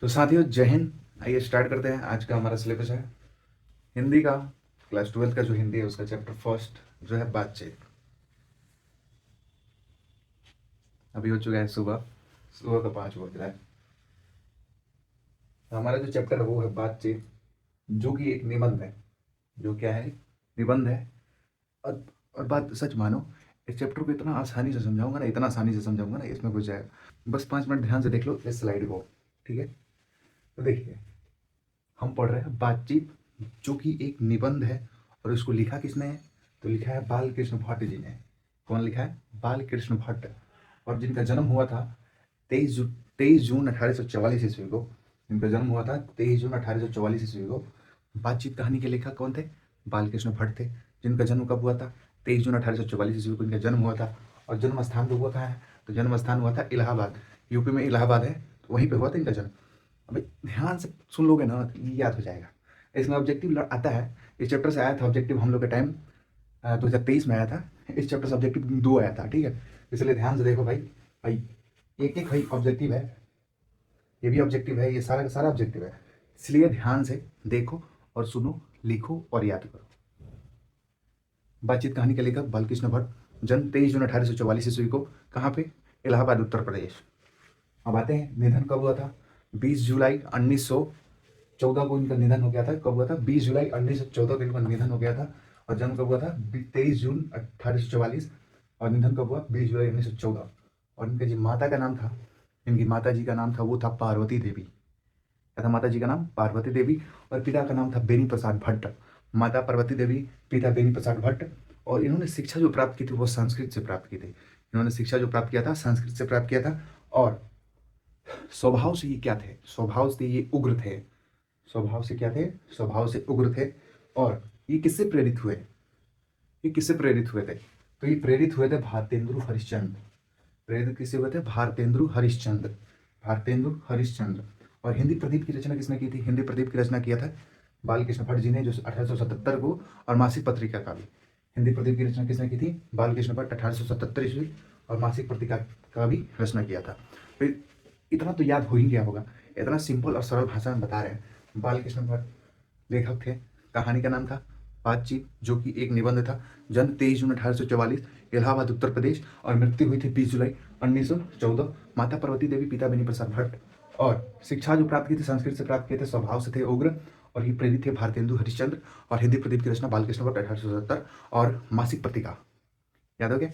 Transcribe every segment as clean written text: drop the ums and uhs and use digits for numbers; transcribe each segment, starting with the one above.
तो साथियों, जय हिंद। आइए स्टार्ट करते हैं। आज का हमारा सिलेबस है हिंदी का। क्लास 12 का जो हिंदी है उसका चैप्टर फर्स्ट जो है बातचीत। अभी हो चुका है सुबह सुबह का 5 बज रहा है। तो हमारा जो चैप्टर है वो है बातचीत, जो कि एक निबंध है। जो क्या है? निबंध है। और, और बात सच मानो, इस चैप्टर को इतना आसानी से समझाऊंगा ना, इतना आसानी से समझाऊंगा ना, इसमें कुछ जाएगा। बस 5 मिनट ध्यान से देख लो इस स्लाइड को। ठीक है, तो देखिए, हम पढ़ रहे हैं बातचीत, जो कि एक निबंध है। और इसको लिखा किसने है? तो लिखा है बाल कृष्ण भट्ट जी ने। कौन लिखा है? बाल कृष्ण भट्ट। और जिनका जन्म हुआ था 23 जून 1844 ईस्वी को। जिनका जन्म हुआ था 23 जून 1844 ईस्वी को। बातचीत कहानी के लेखक कौन थे? बाल कृष्ण भट्ट थे। जिनका जन्म कब हुआ था? 23 जून 1844 ईस्वी को इनका जन्म हुआ था। और जन्म स्थान तो हुआ कहाँ है? तो जन्म स्थान हुआ था इलाहाबाद। यूपी में इलाहाबाद है, तो वहीं पे हुआ था इनका जन्म। अभी ध्यान से सुन लोगे ना तो ये याद हो जाएगा। इसमें ऑब्जेक्टिव आता है। इस चैप्टर से आया था ऑब्जेक्टिव हम लोग के टाइम 2023 में आया था। इस चैप्टर से ऑब्जेक्टिव 2 आया था। ठीक है, इसलिए ध्यान से देखो भाई। भाई एक एक भाई ऑब्जेक्टिव है, ये भी ऑब्जेक्टिव है, ये सारा का सारा ऑब्जेक्टिव है। इसलिए ध्यान से देखो और सुनो, लिखो और याद करो। बातचीत कहानी के लेखक बालकृष्ण भट्ट, जन्म 23 जून 1844 ईस्वी को। कहाँ पे? इलाहाबाद, उत्तर प्रदेश। अब आते हैं, निधन कब हुआ था? 20 जुलाई 1914 को इनका निधन हो गया था। कब हुआ था? 20 जुलाई 1914 को इनका निधन हो गया था। और जन्म कब हुआ था? 23 जून 1844। और निधन कब हुआ? 20 जुलाई 1914। और इनके जी माता का नाम था, इनकी माता जी का नाम था, वो था पार्वती देवी। क्या था माता जी का नाम? पार्वती देवी। और पिता का नाम था बेनी प्रसाद भट्ट। माता पार्वती देवी, पिता बेनी प्रसाद भट्ट। और इन्होंने शिक्षा जो प्राप्त की थी वो संस्कृत से प्राप्त की थी। इन्होंने शिक्षा जो प्राप्त किया था संस्कृत से प्राप्त किया था। और स्वभाव से ये क्या थे? स्वभाव से ये उग्र थे। स्वभाव से क्या थे? स्वभाव से उग्र थे। और ये किससे प्रेरित हुए? ये किससे प्रेरित हुए थे? तो ये प्रेरित हुए थे भारतेंदु हरिश्चंद्र। प्रेरित किससे हुए थे? भारतेंदु हरिश्चंद्र। भारतेंदु हरिश्चंद्र। और हिंदी प्रदीप की रचना किसने की थी? हिंदी प्रदीप की रचना किया था बालकृष्ण भट्ट जी ने, जो 1877 को। और मासिक पत्रिका का भी। हिंदी प्रदीप की रचना किसने की थी? बालकृष्ण भट्ट, 1877 ईस्वी। और मासिक पत्रिका का भी रचना किया था। फिर इतना तो याद हो ही गया होगा। इतना सिंपल और सरल भाषा में बता रहे हैं। बालकृष्ण भट्ट लेखक थे। कहानी का नाम था बातचीत, जो कि एक निबंध था। जन्म 23 जून 1844, इलाहाबाद, उत्तर प्रदेश। और मृत्यु हुई थी 20 जुलाई 1914। माता पार्वती देवी, पिता बेनी प्रसाद भट्ट। और शिक्षा जो प्राप्त की थी संस्कृत से प्राप्त किए थे, स्वभाव से थे उग्र। और ये प्रेरित थे भारतेंदु हरिश्चंद्र। और हिंदी प्रदीप की रचना बालकृष्ण भट्ट, 1877। और मासिक पत्रिका। याद हो गया?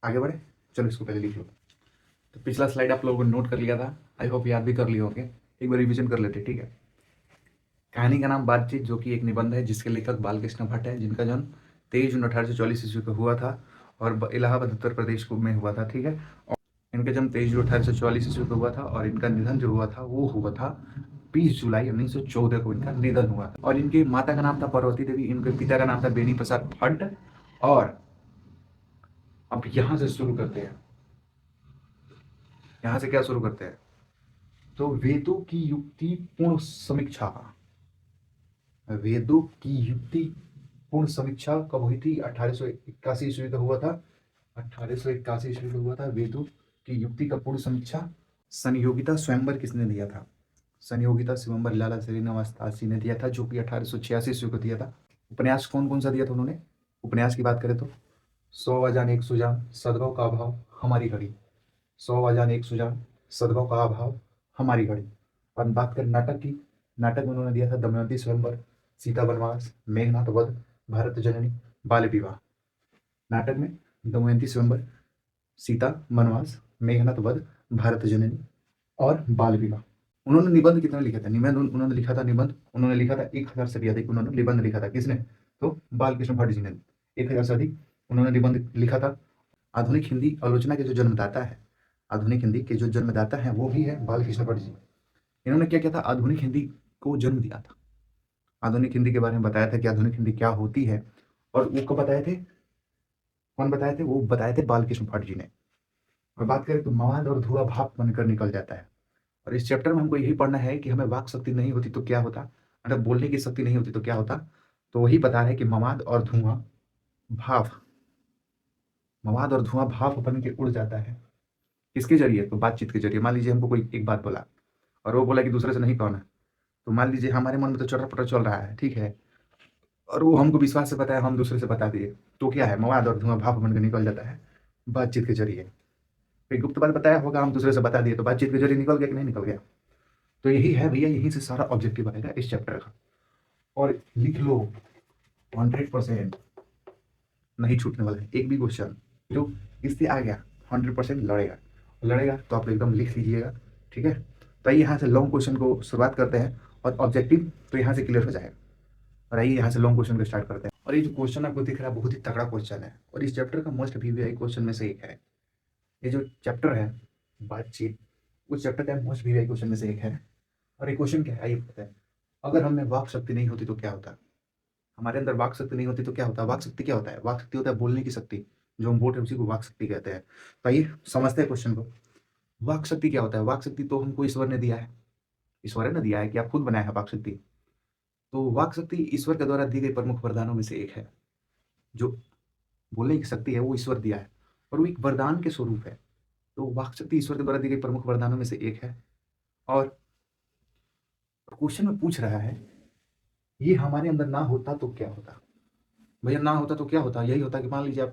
आगे बढ़े, चलो इसको पहले लिख लो। तो पिछला स्लाइड आप लोगों ने नोट कर लिया था, आई होप याद भी कर लिए होंगे। एक बार रिवीजन कर लेते, ठीक है। कहानी का नाम बातचीत, जो कि एक निबंध है, जिसके लेखक बालकृष्ण भट्ट है, जिनका जन्म 23 जून 1844 ईस्वी को हुआ था। और इलाहाबाद, उत्तर प्रदेश को में हुआ था। ठीक है, और इनका जन्म 23 जून 1844 ईस्वी को हुआ था। और इनका निधन जो हुआ था वो हुआ था 20 जुलाई 1914 को इनका निधन हुआ था। और इनकी माता का नाम था पार्वती देवी, इनके पिता का नाम था बेनी प्रसाद भट्ट। और अब यहां से शुरू करते हैं। यहां से क्या शुरू करते हैं? तो वेदों की युक्ति पूर्ण समीक्षा। वेदों की युक्ति पूर्ण समीक्षा कब हुई थी? 1881 ईस्वी का हुआ था। 1881 ईस्वी का हुआ था वेदों की युक्ति का पूर्ण समीक्षा। संयोगिता स्वयंवर किसने दिया था? संयोगिता स्वयंवर लाला श्रीनिवास दासी ने दिया था, जो कि 1886 ईस्वी को दिया था। उपन्यास कौन कौन सा दिया था उन्होंने? उपन्यास की बात करें तो 100 अजान एक सुजान, सद्भाव का अभाव, हमारी घड़ी। 100 अजान एक सुजान, सद्भाव का अभाव, हमारी घड़ी। और बात करें नाटक की, नाटक में उन्होंने दिया था दमयंती स्वयंवर, सीता वनवास, मेघनाथ वध, भारत जननी, बाल विवाह। नाटक में दमयंती स्वयंवर, सीता वनवास, मेघनाथ वध, भारत जननी और बाल विवाह। उन्होंने निबंध कितना लिखा था? निबंध उन्होंने लिखा था, निबंध उन्होंने लिखा था 1000 से भी अधिक। उन्होंने निबंध लिखा था। किसने? तो बालकृष्ण भट्ट जी ने 1000 से अधिक उन्होंने निबंध लिखा था। आधुनिक हिंदी आलोचना के जो जन्मदाता है, आधुनिक हिंदी के जो जन्मदाता है वो भी है बालकृष्ण भट्ट जी। इन्होंने क्या किया था? आधुनिक हिंदी को जन्म दिया था। आधुनिक हिंदी के बारे में बताया था कि आधुनिक हिंदी क्या होती है। और वो कब बताए थे? कौन बताए थे? वो बताए थे बालकृष्ण भट्ट जी ने। और बात करें तो मवाद और धुआं भाप बनकर निकल जाता है। और इस चैप्टर में हमको यही पढ़ना है कि हमें वाक शक्ति नहीं होती तो क्या होता, मतलब बोलने की शक्ति नहीं होती तो क्या होता। तो वही बता रहे हैं कि मवाद और धुआं भाप, मवाद और धुआं भाप बन के उड़ जाता है। किसके जरिए? तो बातचीत के जरिए। मान लीजिए हमको कोई एक बात बोला और वो बोला कि दूसरे से नहीं कहना, तो मान लीजिए हमारे मन में तो चटर-पटर चल रहा है, ठीक है? और वो हमको विश्वास से बताया, हम दूसरे से बता दिए, तो क्या है, मवाद और धुआँ भाप बन के निकल जाता है बातचीत के ज़रिए। कोई गुप्त बात बताया होगा, हम दूसरे से बता दिए, तो बातचीत के ज़रिए निकल गया कि नहीं निकल गया? तो यही है भैया, यहीं से सारा ऑब्जेक्टिव आएगा इस चैप्टर का। और लिख लो 100% नहीं छूटने वाला है। एक भी क्वेश्चन जो इससे आ गया 100% लड़ेगा, लड़ेगा तो आप एकदम लिख लीजिएगा, ठीक है? तो आइए यहाँ से लॉन्ग क्वेश्चन को शुरुआत करते हैं, और ऑब्जेक्टिव तो यहाँ से क्लियर हो जाएगा। और आइए यहाँ से लॉन्ग क्वेश्चन को स्टार्ट करते हैं। और ये जो क्वेश्चन आपको दिख रहा है बहुत ही तगड़ा क्वेश्चन है, और इस चैप्टर का मोस्ट वीवीआई क्वेश्चन में से एक है। ये जो चैप्टर है बातचीत, उस चैप्टर का मोस्ट वीवीआई क्वेश्चन में से एक है। और ये क्वेश्चन क्या है आइए बताते हैं। अगर हम में वाक शक्ति नहीं होती तो क्या होता? हमारे अंदर वाक शक्ति नहीं होती तो क्या होता? वाक शक्ति क्या होता है? वाक शक्ति होता है बोलने की शक्ति, जो हम बोल रहे हैं उसी को वाक शक्ति कहते हैं। तो आइए समझते हैं क्वेश्चन को। वाक शक्ति क्या होता है? वाक शक्ति तो हमको ईश्वर ने दिया है, ईश्वर ने दिया है कि आप खुद बनाए हैं वाक शक्ति। तो वाक शक्ति ईश्वर के द्वारा दी गई प्रमुख वरदानों में से एक है। जो बोलने की शक्ति है वो ईश्वर दिया है, और वो एक वरदान के स्वरूप है। तो वाक शक्ति ईश्वर के द्वारा दी गई प्रमुख वरदानों में से एक है। और क्वेश्चन में पूछ रहा है ये हमारे अंदर ना होता तो क्या होता? भैया ना होता तो क्या होता? यही होता कि मान लीजिए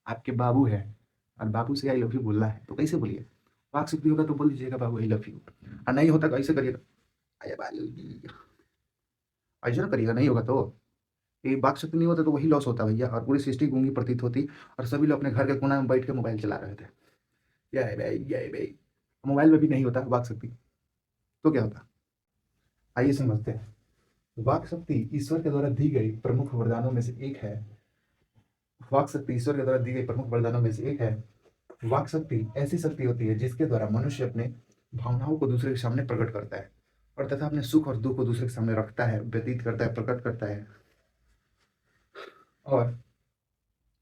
आपके बाबू है, और बाबू से आई लव यू बोलना है, तो कैसे बोलिए? वाक शक्ति होगा तो बोल दीजिएगा बाबू आई लव यू। और नहीं होता तो ऐसे करिएगा, अरे बाबू, ऐसे ना करिएगा, नहीं होगा तो ये वाक शक्ति नहीं होता तो वही लॉस होता भैया, और पूरी सृष्टि गूंगी प्रतीत होती, और सभी लोग अपने घर के कोना में बैठ के मोबाइल चला रहे थे। ये भाई मोबाइल में भी नहीं होता वाक शक्ति, तो क्या होता? आइए समझते हैं। वाक शक्ति ईश्वर के द्वारा दी गई प्रमुख वरदानों में से एक है। वाक शक्ति ईश्वर के द्वारा दी गई प्रमुख वरदानों में से एक है। वाक शक्ति ऐसी शक्ति होती है जिसके द्वारा मनुष्य अपने भावनाओं को दूसरे के सामने प्रकट करता है, और तथा अपने सुख और दुख को दूसरे के सामने रखता है, व्यतीत करता है, प्रकट करता है। और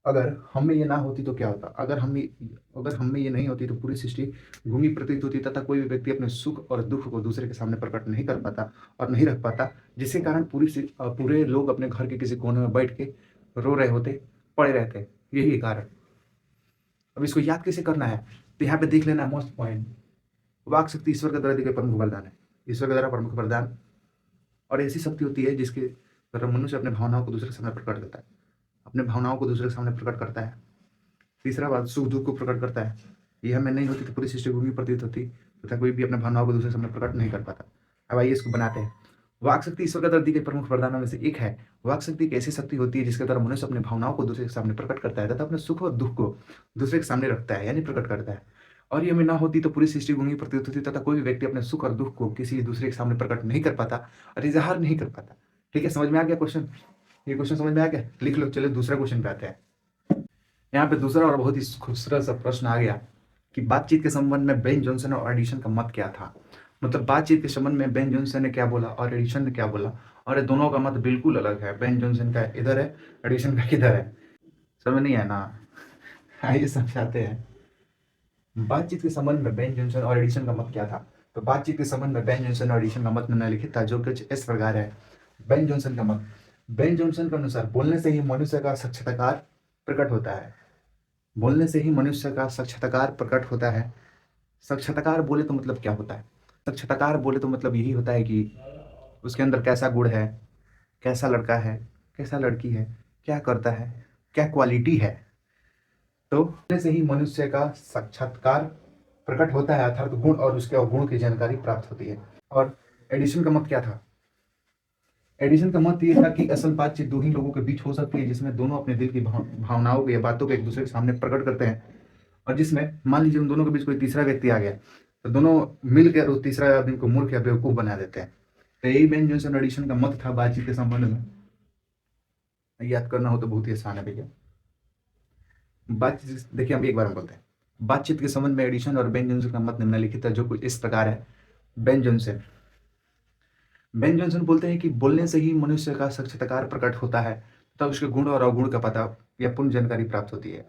अगर हम में ये ना होती तो क्या होता? अगर हम में ये नहीं होती तो पूरी सृष्टि गूंगी प्रतीत होती, तथा कोई भी व्यक्ति अपने सुख और दुख को दूसरे के सामने प्रकट नहीं कर पाता और नहीं रख पाता, जिसके कारण पूरे लोग अपने घर के किसी कोने में बैठ के रो रहे होते, पड़े रहते। यही है कारण। अब इसको याद कैसे करना है? तो यहाँ पे देख लेना मोस्ट पॉइंट। वाक शक्ति ईश्वर के द्वारा दी गई प्रमुख वरदान है, ईश्वर के द्वारा प्रमुख वरदान। और ऐसी शक्ति होती है जिसके द्वारा मनुष्य अपने भावनाओं को दूसरे के सामने प्रकट करता है, अपने भावनाओं को दूसरे के सामने प्रकट करता है। तीसरा बात, सुख दुख को प्रकट करता है। यह हमें नहीं होती तो पूरी सृष्टि गूंगी प्रतीत होती, तथा कोई भी अपने भावनाओं को दूसरे के सामने प्रकट नहीं कर पाता। अब आइए इसको बनाते हैं। वाक शक्ति ईश्वर के द्वारा दी गई प्रमुख वरदानों में से एक है। वाक शक्ति एक ऐसी शक्ति होती है जिसके द्वारा मनुष्य अपने भावनाओं को दूसरे के सामने प्रकट करता है, तथा अपने सुख और दुख को दूसरे के सामने रखता है, यानी प्रकट करता है। और ये हमें ना होती तो पूरी सृष्टि गूंगी प्रतीत होती, तथा कोई भी व्यक्ति अपने सुख और दुख को किसी दूसरे के सामने प्रकट नहीं कर पाता और इजहार नहीं कर पाता। ठीक है, समझ में आ गया क्वेश्चन? ये क्वेश्चन समझ में आ गया? लिख लो। चलिए दूसरा क्वेश्चन पे आते हैं। यहाँ पे दूसरा और बहुत ही खूबसूरत सा प्रश्न आ गया कि बातचीत के संबंध में बेन जॉनसन और एडिसन का मत क्या था। मतलब बातचीत के संबंध में बेन जॉनसन ने क्या बोला और एडिसन ने क्या बोला, और ये दोनों का मत बिल्कुल अलग है। बेन जॉनसन का इधर है, एडिसन का किधर है, समझ नहीं है ना? आइए समझाते हैं। बातचीत के संबंध में बेन जॉनसन और एडिसन का मत क्या था? तो बातचीत के संबंध में बेन जॉनसन और एडिसन का मत निम्नलिखित था, जो कुछ इस प्रकार है। बेन जॉनसन का मत, बेन जॉनसन के अनुसार बोलने से ही मनुष्य का साक्षात्कार प्रकट होता है। बोलने से ही मनुष्य का साक्षात्कार प्रकट होता है। साक्षात्कार बोले तो मतलब क्या होता है? साक्षात्कार बोले तो मतलब यही होता है कि उसके अंदर कैसा गुण है, कैसा लड़का है, कैसा लड़की है, क्या करता है, क्या क्वालिटी है। तो बोलने से ही मनुष्य का साक्षात्कार प्रकट होता है, अर्थात गुण और उसके अवगुण की जानकारी प्राप्त होती है। और एडिशन का मत क्या था? एडिशन का मत ये था कि असल बातचीत दो ही लोगों के बीच हो सकती है जिसमें दोनों अपने दिल की भावनाओं को या बातों को एक दूसरे के सामने प्रकट करते हैं, और जिसमें मान लीजिए उन दोनों के बीच कोई तीसरा व्यक्ति आ गया तो दोनों मिलकर उस तीसरा आदमी को मूर्ख या बेवकूफ बना देते हैं। तो यही बेन जॉनसन एडिशन का मत था बातचीत के संबंध में। याद करना हो तो बहुत ही आसान है भैया। बातचीत देखिए, हम एक बार में बोलते हैं। बातचीत के संबंध में एडिशन और बेन जॉनसन का मत निम्नलिखित है, जो कुछ इस प्रकार है। बेन जॉनसन बोलते हैं कि बोलने से ही मनुष्य का साक्षात्कार प्रकट होता है, तब उसके गुण और अवगुण का पता या पूर्ण जानकारी प्राप्त होती है।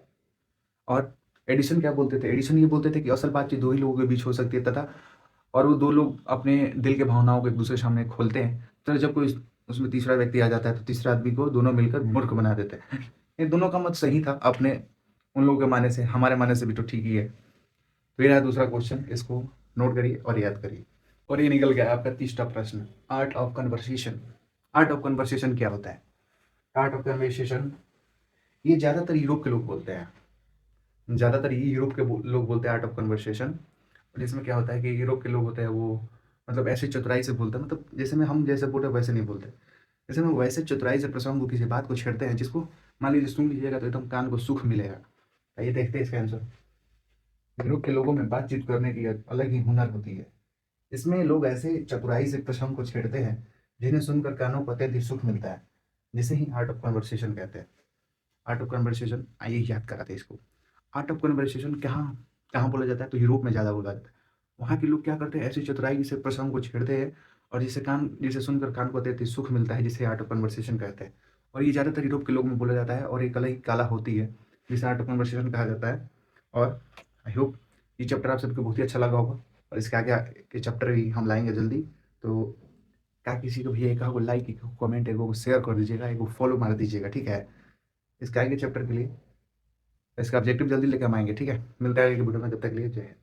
और एडिशन क्या बोलते थे? एडिशन ये बोलते थे कि असल बातचीत दो ही लोगों के बीच हो सकती है, तथा और वो दो लोग अपने दिल के भावनाओं को एक दूसरे के सामने खोलते हैं, तो जब कोई उसमें तीसरा व्यक्ति आ जाता है तो तीसरा आदमी को दोनों मिलकर मूर्ख बना देते हैं। ये दोनों का मत सही था अपने उन लोगों के माने से, हमारे माने से भी तो ठीक ही है। तो ये रहा दूसरा क्वेश्चन, इसको नोट करिए और याद करिए। और ये निकल गया आपका 30वां प्रश्न, art of conversation. Art of conversation क्या होता है? आर्ट ऑफ कन्वर्सेशन ये ज़्यादातर यूरोप के लोग बोलते हैं। ज़्यादातर ये यूरोप के लोग बोलते हैं आर्ट ऑफ कन्वर्सेशन। और इसमें क्या होता है कि यूरोप के लोग होते हैं वो मतलब ऐसे चतुराई से बोलते हैं, मतलब जैसे में हम जैसे बोलते हैं वैसे नहीं बोलते। जैसे में वैसे चतुराई से प्रसंग को किसी बात को छेड़ते हैं जिसको मान लीजिए सुन लीजिएगा तो एकदम कान को सुख मिलेगा। आइए देखते हैं इसका आंसर। यूरोप के लोगों में बातचीत करने की अलग ही हुनर होती है। इसमें लोग ऐसे चतुराई से प्रसंग को छेड़ते हैं जिन्हें सुनकर कानों को अत्यधिक सुख मिलता है, जिसे ही आर्ट ऑफ कन्वर्सेशन कहते हैं। आर्ट ऑफ कन्वर्सेशन, आइए याद कराते हैं इसको। आर्ट ऑफ कन्वर्सेशन कहाँ कहाँ बोला जाता है? तो यूरोप में ज़्यादा बोला जाता है। वहाँ के लोग क्या करते हैं, ऐसी चतुराई से प्रसंग को छेड़ते हैं और जिसे सुनकर कान को अत्यधिक सुख मिलता है, जिसे आर्ट ऑफ कन्वर्सेशन कहते हैं। और ये ज़्यादातर यूरोप के लोग में बोला जाता है और एक अलग ही कला होती है जिसे आर्ट ऑफ कन्वर्सेशन कहा जाता है। और आई होप ये चैप्टर आप सबको बहुत ही अच्छा लगा होगा और इसके आगे के चैप्टर भी हम लाएंगे जल्दी। तो क्या किसी को भी एक को लाइक, एक कमेंट, एक को शेयर कर दीजिएगा, एक को फॉलो मार दीजिएगा, ठीक है? इसके आगे चैप्टर के लिए इसका ऑब्जेक्टिव जल्दी लेकर हम आएंगे, ठीक है? मिलता है एक वीडियो में, जब तक के लिए जय हिंद।